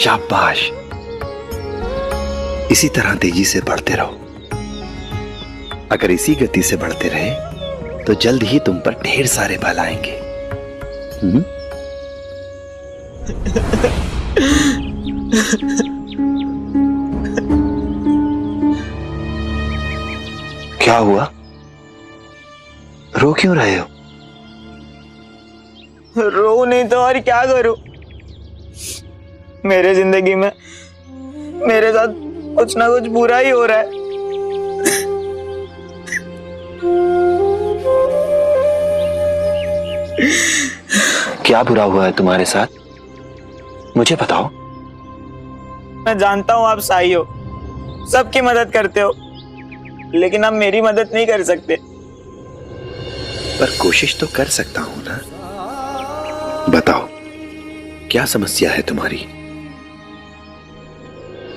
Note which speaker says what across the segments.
Speaker 1: शाबाश, इसी तरह तेजी से बढ़ते रहो। अगर इसी गति से बढ़ते रहे तो जल्द ही तुम पर ढेर सारे बल आएंगे। क्या हुआ? रो क्यों रहे हो?
Speaker 2: रो नहीं तो और क्या करूं? मेरे जिंदगी में मेरे साथ कुछ ना कुछ बुरा ही हो रहा है।
Speaker 1: क्या बुरा हुआ है तुम्हारे साथ? मुझे बताओ।
Speaker 2: मैं जानता हूं आप साई हो, सबकी मदद करते हो, लेकिन आप मेरी मदद नहीं कर सकते।
Speaker 1: पर कोशिश तो कर सकता हूं ना। बताओ, क्या समस्या है तुम्हारी?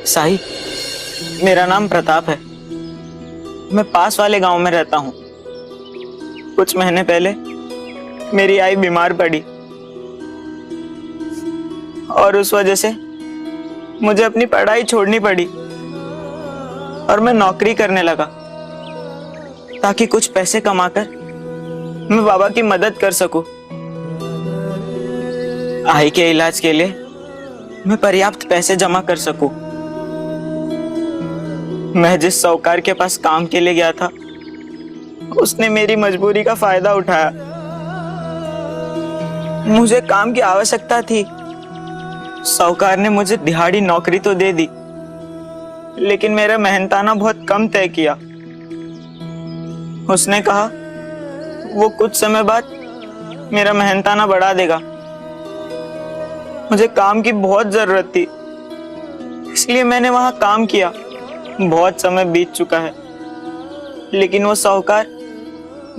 Speaker 2: साई, मेरा नाम प्रताप है। मैं पास वाले गांव में रहता हूं। कुछ महीने पहले मेरी आई बीमार पड़ी और उस वजह से मुझे अपनी पढ़ाई छोड़नी पड़ी और मैं नौकरी करने लगा ताकि कुछ पैसे कमाकर मैं बाबा की मदद कर सकूं। आई के इलाज के लिए मैं पर्याप्त पैसे जमा कर सकूं। मैं जिस साहूकार के पास काम के लिए गया था, उसने मेरी मजबूरी का फायदा उठाया। मुझे काम की आवश्यकता थी। साहूकार ने मुझे दिहाड़ी नौकरी तो दे दी, लेकिन मेरा मेहनताना बहुत कम तय किया। उसने कहा वो कुछ समय बाद मेरा मेहनताना बढ़ा देगा। मुझे काम की बहुत जरूरत थी, इसलिए मैंने वहां काम किया। बहुत समय बीत चुका है, लेकिन वो साहूकार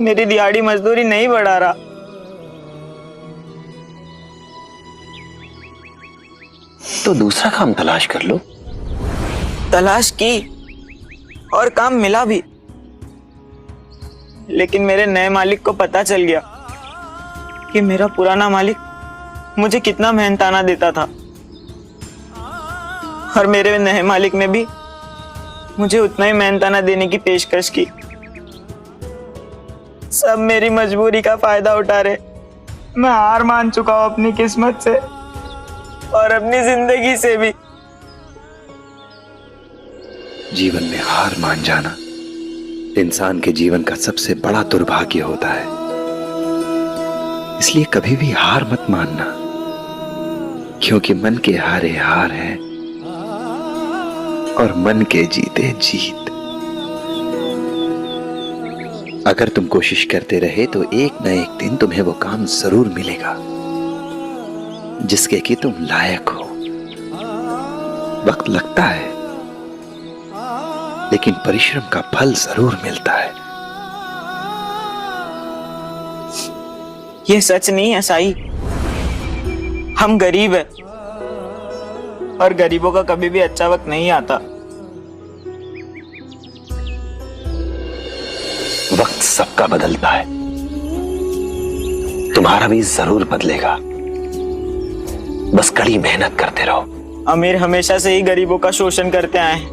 Speaker 2: मेरी दिहाड़ी मजदूरी नहीं बढ़ा रहा।
Speaker 1: तो दूसरा काम तलाश कर लो।
Speaker 2: तलाश की और काम मिला भी, लेकिन मेरे नए मालिक को पता चल गया कि मेरा पुराना मालिक मुझे कितना मेहनताना देता था, और मेरे नए मालिक ने भी मुझे उतना ही मेहनताना देने की पेशकश की। सब मेरी मजबूरी का फायदा उठा रहे। मैं हार मान चुका हूं अपनी किस्मत से और अपनी जिंदगी से भी।
Speaker 1: जीवन में हार मान जाना इंसान के जीवन का सबसे बड़ा दुर्भाग्य होता है। इसलिए कभी भी हार मत मानना, क्योंकि मन के हारे हार है और मन के जीते जीत। अगर तुम कोशिश करते रहे तो एक न एक दिन तुम्हें वो काम जरूर मिलेगा जिसके कि तुम लायक हो। वक्त लगता है, लेकिन परिश्रम का फल जरूर मिलता है।
Speaker 2: ये सच नहीं है साई। हम गरीब हैं और गरीबों का कभी भी अच्छा वक्त नहीं आता।
Speaker 1: वक्त सबका बदलता है, तुम्हारा भी जरूर बदलेगा। बस कड़ी मेहनत करते रहो।
Speaker 2: अमीर हमेशा से ही गरीबों का शोषण करते आए हैं।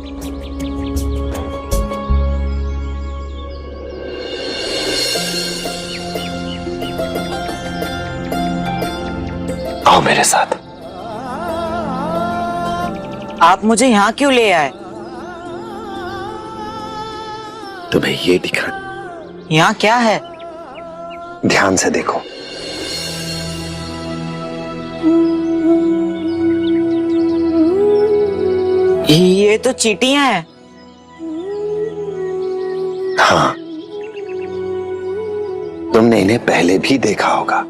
Speaker 1: आओ मेरे साथ।
Speaker 2: आप मुझे यहाँ क्यों ले आए?
Speaker 1: तुम्हें ये दिखा।
Speaker 2: यहाँ क्या है?
Speaker 1: ध्यान से देखो।
Speaker 2: ये तो चींटियां हैं।
Speaker 1: हाँ, तुमने इन्हें पहले भी देखा होगा,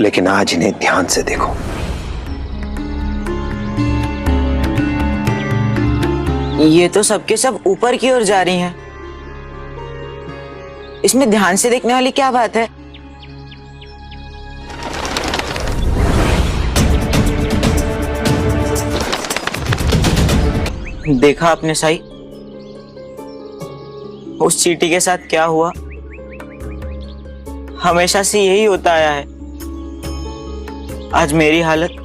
Speaker 1: लेकिन आज इन्हें ध्यान से देखो।
Speaker 2: ये तो सबके सब ऊपर की ओर जा रही हैं। इसमें ध्यान से देखने वाली क्या बात है? देखा आपने साई, उस चींटी के साथ क्या हुआ? हमेशा से यही होता आया है। आज मेरी हालत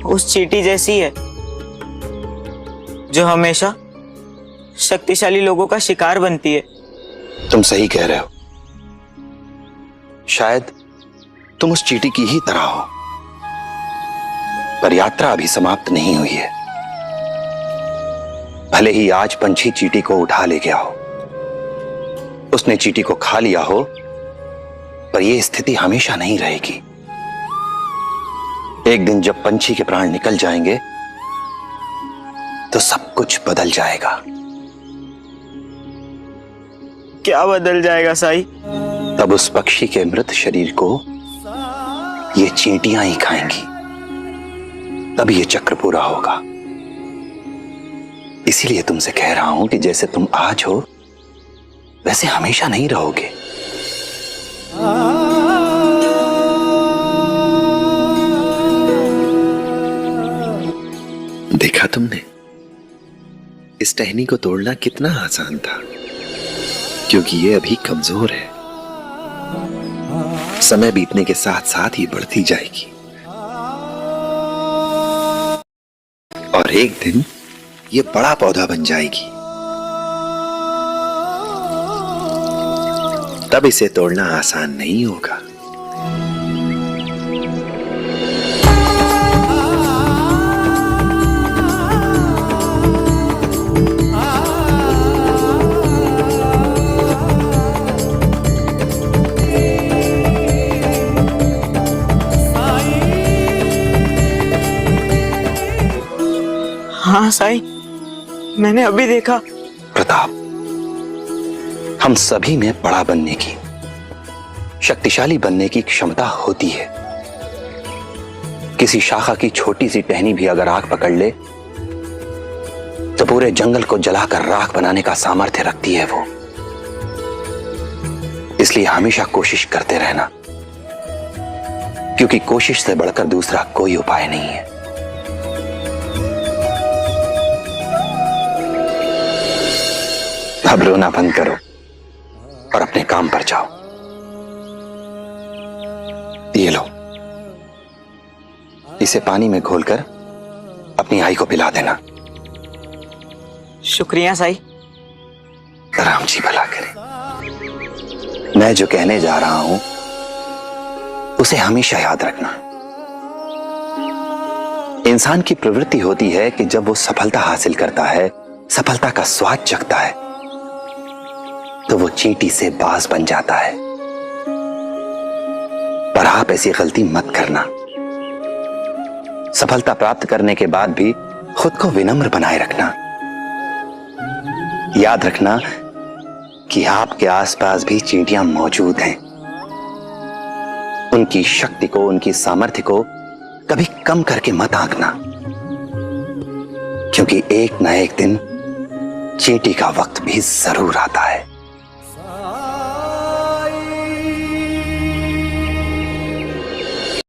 Speaker 2: उस चींटी जैसी है जो हमेशा शक्तिशाली लोगों का शिकार बनती है।
Speaker 1: तुम सही कह रहे हो। शायद तुम उस चींटी की ही तरह हो, पर यात्रा अभी समाप्त नहीं हुई है। भले ही आज पंछी चींटी को उठा ले गया हो, उसने चींटी को खा लिया हो, पर यह स्थिति हमेशा नहीं रहेगी। एक दिन जब पंछी के प्राण निकल जाएंगे तो सब कुछ बदल जाएगा।
Speaker 2: क्या बदल जाएगा साईं?
Speaker 1: तब उस पक्षी के मृत शरीर को ये चींटियां ही खाएंगी, तब ये चक्र पूरा होगा। इसीलिए तुमसे कह रहा हूं कि जैसे तुम आज हो वैसे हमेशा नहीं रहोगे। देखा तुमने, इस टहनी को तोड़ना कितना आसान था, क्योंकि ये अभी कमजोर है। समय बीतने के साथ साथ ये बढ़ती जाएगी और एक दिन ये बड़ा पौधा बन जाएगी। तब इसे तोड़ना आसान नहीं होगा।
Speaker 2: हाँ साईं, मैंने अभी देखा।
Speaker 1: प्रताप, हम सभी में बड़ा बनने की, शक्तिशाली बनने की क्षमता होती है। किसी शाखा की छोटी सी टहनी भी अगर आग पकड़ ले तो पूरे जंगल को जलाकर राख बनाने का सामर्थ्य रखती है वो। इसलिए हमेशा कोशिश करते रहना, क्योंकि कोशिश से बढ़कर दूसरा कोई उपाय नहीं है। अब रोना बंद करो और अपने काम पर जाओ। ये लो, इसे पानी में घोलकर अपनी आई को पिला देना।
Speaker 2: शुक्रिया साईं।
Speaker 1: राम जी भला करे। मैं जो कहने जा रहा हूं उसे हमेशा याद रखना। इंसान की प्रवृत्ति होती है कि जब वो सफलता हासिल करता है, सफलता का स्वाद चखता है, तो वो चींटी से बाज बन जाता है। पर आप ऐसी गलती मत करना। सफलता प्राप्त करने के बाद भी खुद को विनम्र बनाए रखना। याद रखना कि आपके आसपास भी चींटियां मौजूद हैं। उनकी शक्ति को, उनकी सामर्थ्य को कभी कम करके मत आंकना, क्योंकि एक न एक दिन चींटी का वक्त भी जरूर आता है।